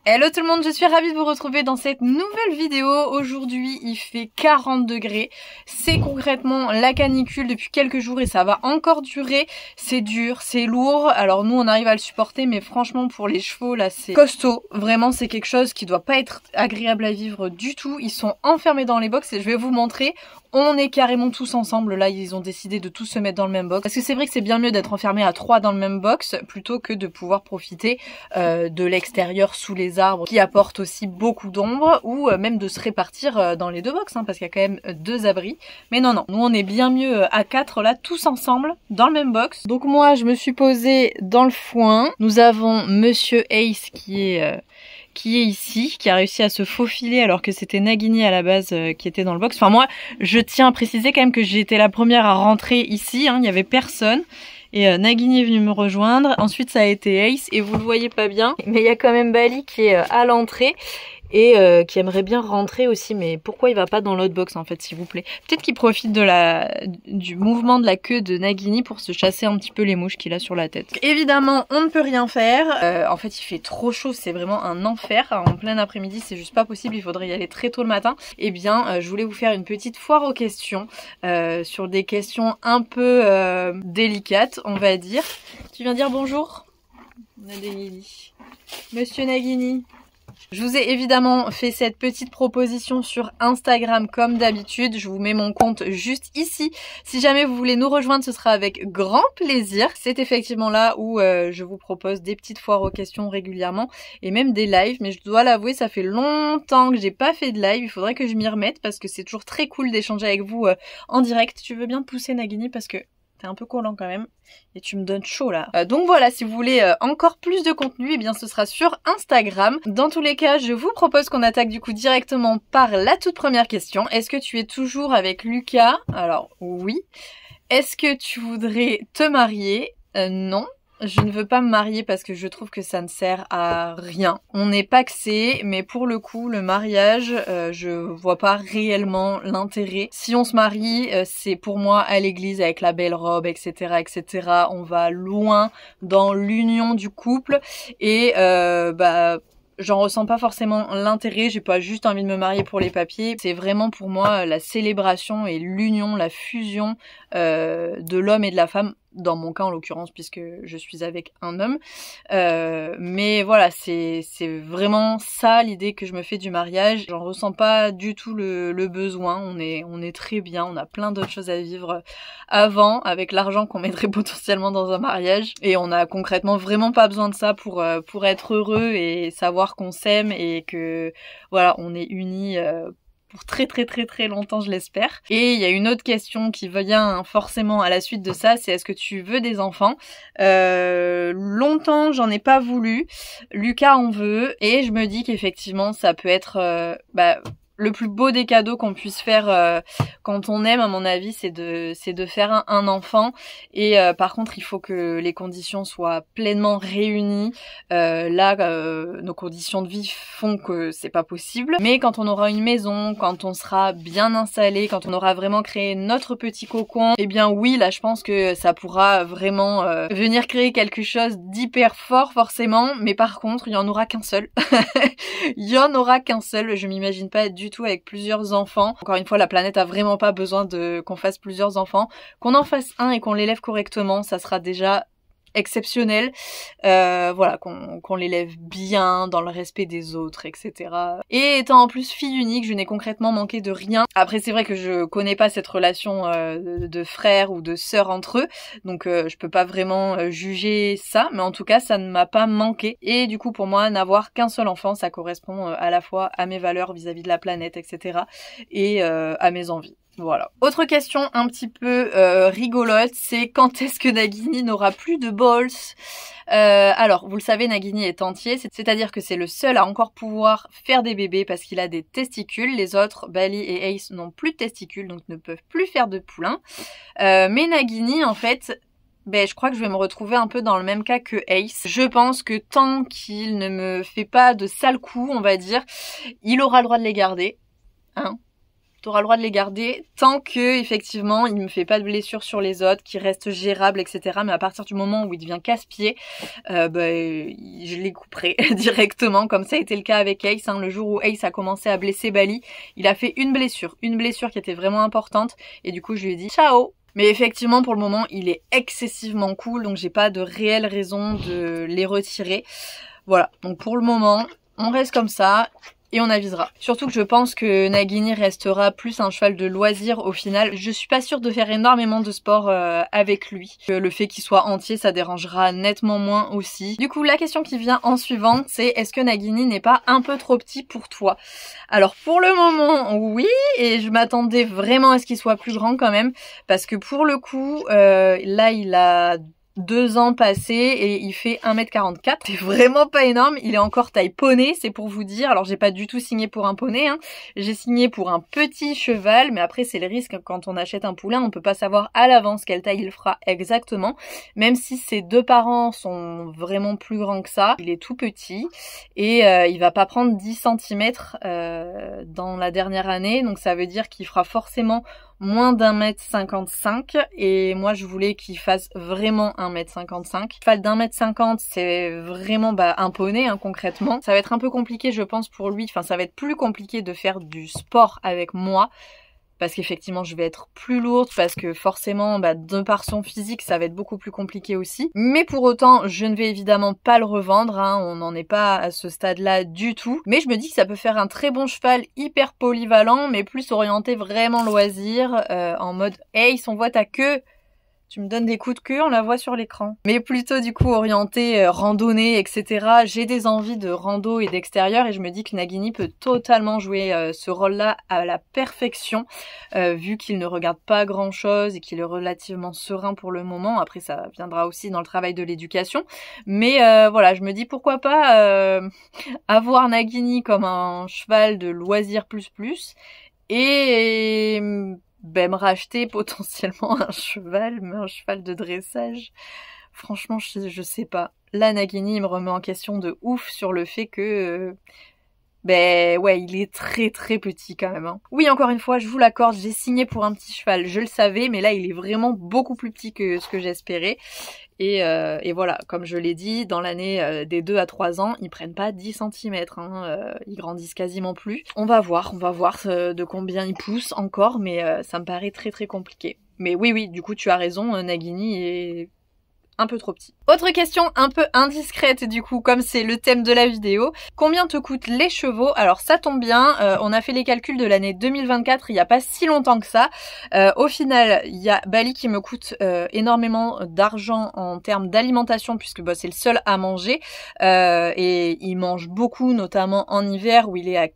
Hello tout le monde, je suis ravie de vous retrouver dans cette nouvelle vidéo. Aujourd'hui il fait 40 degrés, c'est concrètement la canicule depuis quelques jours et ça va encore durer. C'est dur, c'est lourd, alors nous on arrive à le supporter mais franchement pour les chevaux là c'est costaud. Vraiment c'est quelque chose qui doit pas être agréable à vivre du tout. Ils sont enfermés dans les box et je vais vous montrer. On est carrément tous ensemble, là ils ont décidé de tous se mettre dans le même box. Parce que c'est vrai que c'est bien mieux d'être enfermé à 3 dans le même box plutôt que de pouvoir profiter de l'extérieur sous les arbres qui apportent aussi beaucoup d'ombre ou même de se répartir dans les deux box parce qu'il y a quand même 2 abris. Mais non, nous on est bien mieux à 4 là, tous ensemble dans le même box. Donc moi je me suis posée dans le foin. Nous avons Monsieur Ace qui est ici, qui a réussi à se faufiler alors que c'était Nagini à la base qui était dans le box. Enfin moi, je tiens à préciser quand même que j'ai été la première à rentrer ici, il n'y avait personne. Et Nagini est venu me rejoindre, ensuite ça a été Ace, et vous le voyez pas bien, mais il y a quand même Bali qui est à l'entrée. Et qui aimerait bien rentrer aussi, mais pourquoi il va pas dans l'autre box en fait s'il vous plaît? Peut-être qu'il profite du mouvement de la queue de Nagini pour se chasser un petit peu les mouches qu'il a sur la tête. Évidemment on ne peut rien faire, en fait il fait trop chaud, c'est vraiment un enfer, en plein après-midi c'est juste pas possible, il faudrait y aller très tôt le matin. Et bien je voulais vous faire une petite foire aux questions, sur des questions un peu délicates on va dire. Tu viens dire bonjour? Nagini. Monsieur Nagini. Je vous ai évidemment fait cette petite proposition sur Instagram comme d'habitude. Je vous mets mon compte juste ici. Si jamais vous voulez nous rejoindre, ce sera avec grand plaisir. C'est effectivement là où je vous propose des petites foires aux questions régulièrement et même des lives. Mais je dois l'avouer, ça fait longtemps que j'ai pas fait de live. Il faudrait que je m'y remette parce que c'est toujours très cool d'échanger avec vous en direct. Tu veux bien te pousser Nagini parce que t'es un peu collant quand même et tu me donnes chaud là. Donc voilà, si vous voulez encore plus de contenu, eh bien ce sera sur Instagram. Dans tous les cas, je vous propose qu'on attaque du coup directement par la toute première question. Est-ce que tu es toujours avec Lucas? Alors oui. Est-ce que tu voudrais te marier? Non. Je ne veux pas me marier parce que je trouve que ça ne sert à rien. On est pacsé, mais pour le coup, le mariage, je vois pas réellement l'intérêt. Si on se marie, c'est pour moi à l'église avec la belle robe, etc., etc. On va loin dans l'union du couple et j'en ressens pas forcément l'intérêt, j'ai pas juste envie de me marier pour les papiers. C'est vraiment pour moi la célébration et l'union, la fusion de l'homme et de la femme, dans mon cas en l'occurrence puisque je suis avec un homme. Mais voilà, c'est vraiment ça l'idée que je me fais du mariage. J'en ressens pas du tout le besoin, on est très bien, on a plein d'autres choses à vivre avant avec l'argent qu'on mettrait potentiellement dans un mariage. Et on a concrètement vraiment pas besoin de ça pour être heureux et savoir qu'on s'aime et que voilà, on est unis pour très longtemps je l'espère. Et il y a une autre question qui vient forcément à la suite de ça, c'est est-ce que tu veux des enfants? Longtemps j'en ai pas voulu, Lucas en veut et je me dis qu'effectivement ça peut être le plus beau des cadeaux qu'on puisse faire quand on aime, à mon avis, c'est de faire un enfant. Et par contre, il faut que les conditions soient pleinement réunies. Nos conditions de vie font que c'est pas possible. Mais quand on aura une maison, quand on sera bien installé, quand on aura vraiment créé notre petit cocon, eh bien oui, là, je pense que ça pourra vraiment venir créer quelque chose d'hyper fort, forcément. Mais par contre, il y en aura qu'un seul. Il y en aura qu'un seul. Je m'imagine pas être du tout avec plusieurs enfants. Encore une fois, la planète a vraiment pas besoin qu'on fasse plusieurs enfants. Qu'on en fasse un et qu'on l'élève correctement, ça sera déjà exceptionnel. Voilà, qu'on l'élève bien, dans le respect des autres, etc. Et étant en plus fille unique, je n'ai concrètement manqué de rien. Après, c'est vrai que je connais pas cette relation de frère ou de sœur entre eux, donc je peux pas vraiment juger ça, mais en tout cas, ça ne m'a pas manqué. Et du coup, pour moi, n'avoir qu'un seul enfant, ça correspond à la fois à mes valeurs vis-à-vis de la planète, etc. et à mes envies. Voilà. Autre question un petit peu rigolote, c'est quand est-ce que Nagini n'aura plus de balls? Alors, vous le savez, Nagini est entier, c'est-à-dire que c'est le seul à encore pouvoir faire des bébés parce qu'il a des testicules. Les autres, Bali et Ace, n'ont plus de testicules, donc ne peuvent plus faire de poulain. Mais Nagini, en fait, je crois que je vais me retrouver un peu dans le même cas que Ace. Je pense que tant qu'il ne me fait pas de sales coups, on va dire, il aura le droit de les garder. Hein ? T'auras le droit de les garder tant que effectivement il me fait pas de blessures sur les autres, qu'il reste gérable, etc. Mais à partir du moment où il devient casse-pied, je les couperai directement, comme ça a été le cas avec Ace. Le jour où Ace a commencé à blesser Bali, il a fait une blessure qui était vraiment importante, et du coup je lui ai dit ciao. Mais effectivement pour le moment il est excessivement cool, donc j'ai pas de réelle raison de les retirer. Voilà, donc pour le moment on reste comme ça. Et on avisera. Surtout que je pense que Nagini restera plus un cheval de loisir au final. Je suis pas sûre de faire énormément de sport avec lui. Le fait qu'il soit entier, ça dérangera nettement moins aussi. Du coup, la question qui vient en suivante, c'est est-ce que Nagini n'est pas un peu trop petit pour toi? Alors pour le moment, oui, et je m'attendais vraiment à ce qu'il soit plus grand quand même. Parce que pour le coup, là il a 2 ans passés et il fait 1m44. C'est vraiment pas énorme. Il est encore taille poney, c'est pour vous dire. Alors j'ai pas du tout signé pour un poney, J'ai signé pour un petit cheval, mais après c'est le risque quand on achète un poulain, on peut pas savoir à l'avance quelle taille il fera exactement. Même si ses 2 parents sont vraiment plus grands que ça, il est tout petit et il va pas prendre 10 cm dans la dernière année, donc ça veut dire qu'il fera forcément moins d'1m55 et moi je voulais qu'il fasse vraiment 1m55. Cheval d'1m50 c'est vraiment un poney concrètement. Ça va être un peu compliqué je pense pour lui, enfin ça va être plus compliqué de faire du sport avec moi. Parce qu'effectivement je vais être plus lourde, parce que forcément de par son physique ça va être beaucoup plus compliqué aussi. Mais pour autant je ne vais évidemment pas le revendre, on n'en est pas à ce stade là du tout. Mais je me dis que ça peut faire un très bon cheval hyper polyvalent, mais plus orienté vraiment loisir, en mode hey on voit ta queue, tu me donnes des coups de queue, on la voit sur l'écran. Mais plutôt du coup orienté randonnée, etc. J'ai des envies de rando et d'extérieur et je me dis que Nagini peut totalement jouer ce rôle-là à la perfection, vu qu'il ne regarde pas grand-chose et qu'il est relativement serein pour le moment. Après ça viendra aussi dans le travail de l'éducation. Mais voilà, je me dis pourquoi pas avoir Nagini comme un cheval de loisir plus et me racheter potentiellement un cheval, mais un cheval de dressage. Franchement, je sais pas. Là, Nagini, il me remet en question de ouf sur le fait que... ouais, il est très très petit quand même. Oui, encore une fois, je vous l'accorde, j'ai signé pour un petit cheval, je le savais, mais là, il est vraiment beaucoup plus petit que ce que j'espérais. Et voilà, comme je l'ai dit, dans l'année des 2 à 3 ans, ils prennent pas 10 cm, ils grandissent quasiment plus. On va voir de combien ils poussent encore, mais ça me paraît très très compliqué. Mais oui, du coup tu as raison, Nagini est un peu trop petit. Autre question un peu indiscrète du coup, comme c'est le thème de la vidéo. Combien te coûtent les chevaux? Alors ça tombe bien, on a fait les calculs de l'année 2024 il n'y a pas si longtemps que ça. Au final, il y a Bali qui me coûte énormément d'argent en termes d'alimentation puisque c'est le seul à manger. Et il mange beaucoup, notamment en hiver où il est à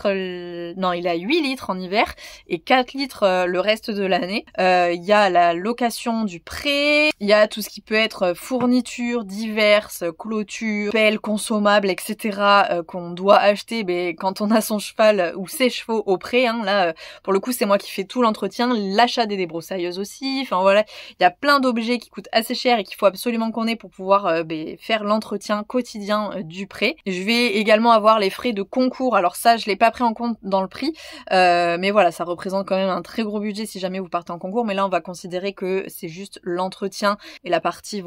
8 litres en hiver et 4 litres le reste de l'année. Il y a la location du pré, il y a tout ce qui peut être fournitures diverses, clôtures, pelles consommables, etc. Qu'on doit acheter quand on a son cheval ou ses chevaux au pré. Là, pour le coup, c'est moi qui fais tout l'entretien, l'achat des débroussailleuses aussi. Enfin voilà, il y a plein d'objets qui coûtent assez cher et qu'il faut absolument qu'on ait pour pouvoir faire l'entretien quotidien du pré. Je vais également avoir les frais de concours. Alors ça, je l'ai pas pris en compte dans le prix, mais voilà, ça représente quand même un très gros budget si jamais vous partez en concours. Mais là, on va considérer que c'est juste l'entretien et la partie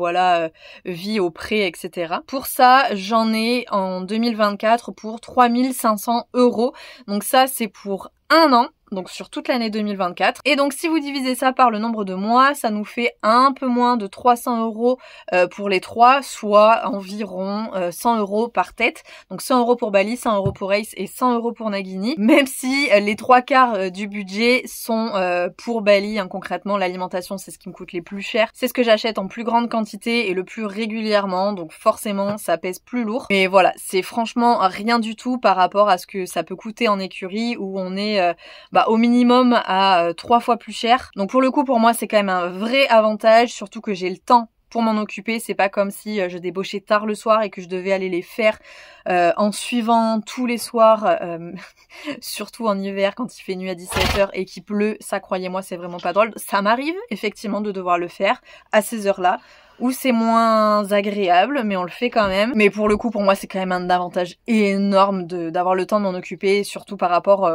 vie au pré, etc. Pour ça, j'en ai en 2024 pour 3500 €. Donc ça, c'est pour un an. Donc sur toute l'année 2024. Et donc si vous divisez ça par le nombre de mois, ça nous fait un peu moins de 300 € pour les 3, soit environ 100 € par tête. Donc 100 € pour Bali, 100 € pour Ace et 100 € pour Nagini. Même si les 3/4 du budget sont pour Bali, concrètement l'alimentation c'est ce qui me coûte les plus cher. C'est ce que j'achète en plus grande quantité et le plus régulièrement, donc forcément ça pèse plus lourd. Mais voilà, c'est franchement rien du tout par rapport à ce que ça peut coûter en écurie où on est au minimum à 3 fois plus cher. Donc pour le coup pour moi c'est quand même un vrai avantage, surtout que j'ai le temps pour m'en occuper. C'est pas comme si je débauchais tard le soir et que je devais aller les faire en suivant tous les soirs, surtout en hiver quand il fait nuit à 17h et qu'il pleut. Ça, croyez-moi, c'est vraiment pas drôle. Ça m'arrive effectivement de devoir le faire à ces heures-là. où c'est moins agréable, mais on le fait quand même. Mais pour le coup, pour moi, c'est quand même un avantage énorme d'avoir le temps de m'en occuper, surtout par rapport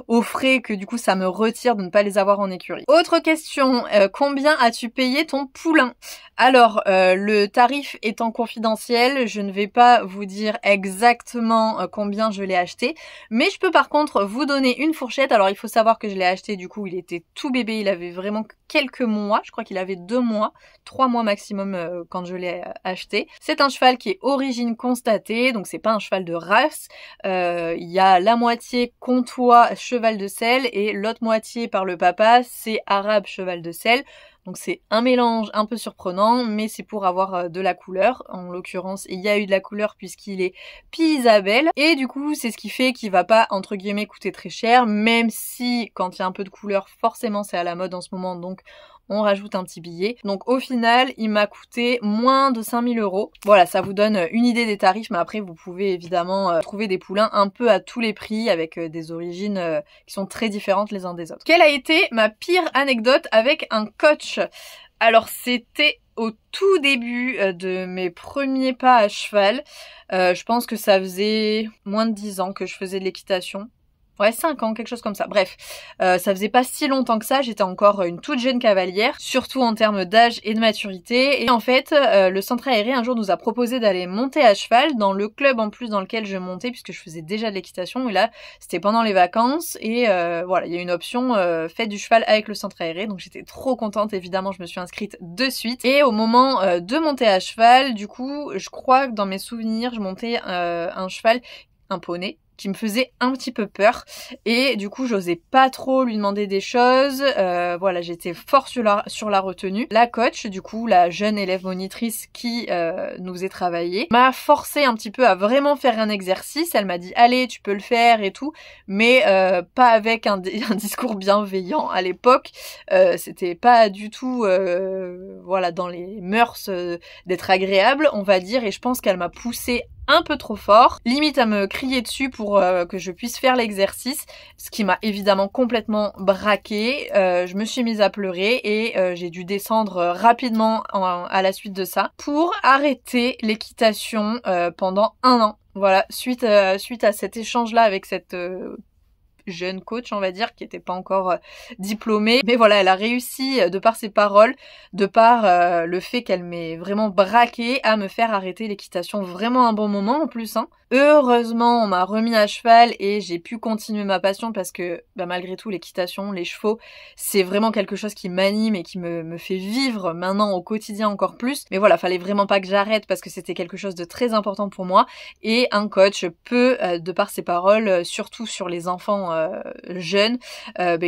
aux frais que du coup ça me retire de ne pas les avoir en écurie. Autre question, combien as-tu payé ton poulain? Alors, le tarif étant confidentiel, je ne vais pas vous dire exactement combien je l'ai acheté, mais je peux par contre vous donner une fourchette. Alors il faut savoir que je l'ai acheté, du coup il était tout bébé, il avait vraiment quelques mois, je crois qu'il avait 2 mois, 3 mois maximum quand je l'ai acheté. C'est un cheval qui est origine constatée, donc c'est pas un cheval de race. Il y a la moitié comtois cheval de selle et l'autre moitié par le papa c'est arabe cheval de selle. Donc c'est un mélange un peu surprenant, mais c'est pour avoir de la couleur. En l'occurrence, il y a eu de la couleur puisqu'il est Pie-Isabelle. Et du coup, c'est ce qui fait qu'il va pas, entre guillemets, coûter très cher, même si, quand il y a un peu de couleur, forcément c'est à la mode en ce moment, donc on rajoute un petit billet. Donc au final, il m'a coûté moins de 5000 €. Voilà, ça vous donne une idée des tarifs, mais après vous pouvez évidemment trouver des poulains un peu à tous les prix, avec des origines qui sont très différentes les uns des autres. Quelle a été ma pire anecdote avec un coach? Alors c'était au tout début de mes premiers pas à cheval. Je pense que ça faisait moins de 10 ans que je faisais de l'équitation. Ouais, 5 ans, quelque chose comme ça. Bref, ça faisait pas si longtemps que ça, j'étais encore une toute jeune cavalière, surtout en termes d'âge et de maturité. Et en fait, le centre aéré un jour nous a proposé d'aller monter à cheval dans le club en plus dans lequel je montais, puisque je faisais déjà de l'équitation. Et là, c'était pendant les vacances. Et voilà, il y a une option faites du cheval avec le centre aéré. Donc j'étais trop contente, évidemment, je me suis inscrite de suite. Et au moment de monter à cheval, du coup, je crois que dans mes souvenirs, je montais un cheval, un poney, qui me faisait un petit peu peur et du coup j'osais pas trop lui demander des choses. Voilà, j'étais fort sur la retenue. La coach, du coup la jeune élève monitrice qui nous faisait travailler, m'a forcé un petit peu à vraiment faire un exercice. Elle m'a dit allez tu peux le faire et tout, mais pas avec un discours bienveillant. À l'époque c'était pas du tout voilà dans les mœurs d'être agréable on va dire, et je pense qu'elle m'a poussée un peu trop fort, limite à me crier dessus pour que je puisse faire l'exercice, ce qui m'a évidemment complètement braquée. Je me suis mise à pleurer et j'ai dû descendre rapidement à la suite de ça pour arrêter l'équitation pendant 1 an. Voilà, suite à cet échange-là avec cette jeune coach, on va dire, qui était pas encore diplômée. Mais voilà, elle a réussi, de par ses paroles, de par le fait qu'elle m'ait vraiment braquée, à me faire arrêter l'équitation vraiment un bon moment en plus, hein. Heureusement, on m'a remis à cheval et j'ai pu continuer ma passion parce que malgré tout, l'équitation, les chevaux, c'est vraiment quelque chose qui m'anime et qui me fait vivre maintenant au quotidien encore plus. Mais voilà, fallait vraiment pas que j'arrête parce que c'était quelque chose de très important pour moi. Et un coach peut, de par ses paroles, surtout sur les enfants jeunes,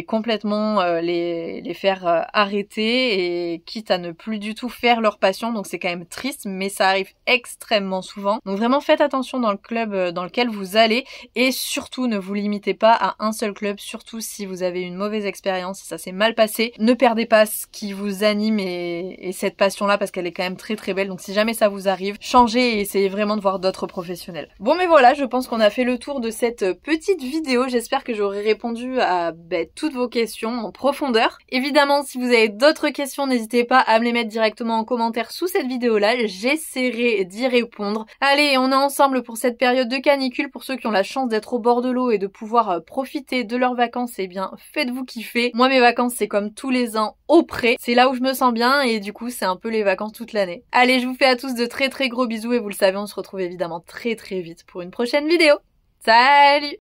complètement les faire arrêter, et quitte à ne plus du tout faire leur passion. Donc c'est quand même triste, mais ça arrive extrêmement souvent. Donc vraiment faites attention dans le club dans lequel vous allez, et surtout ne vous limitez pas à un seul club, surtout si vous avez une mauvaise expérience, si ça s'est mal passé. Ne perdez pas ce qui vous anime et cette passion-là, parce qu'elle est quand même très très belle. Donc si jamais ça vous arrive, changez et essayez vraiment de voir d'autres professionnels. Bon mais voilà, je pense qu'on a fait le tour de cette petite vidéo. J'espère que j'aurai répondu à toutes vos questions en profondeur. Évidemment, si vous avez d'autres questions, n'hésitez pas à me les mettre directement en commentaire sous cette vidéo-là. J'essaierai d'y répondre. Allez, on est ensemble pour cette période de canicule. Pour ceux qui ont la chance d'être au bord de l'eau et de pouvoir profiter de leurs vacances, eh bien, faites-vous kiffer. Moi, mes vacances, c'est comme tous les ans au pré. C'est là où je me sens bien et du coup, c'est un peu les vacances toute l'année. Allez, je vous fais à tous de très très gros bisous et vous le savez, on se retrouve évidemment très très vite pour une prochaine vidéo. Salut!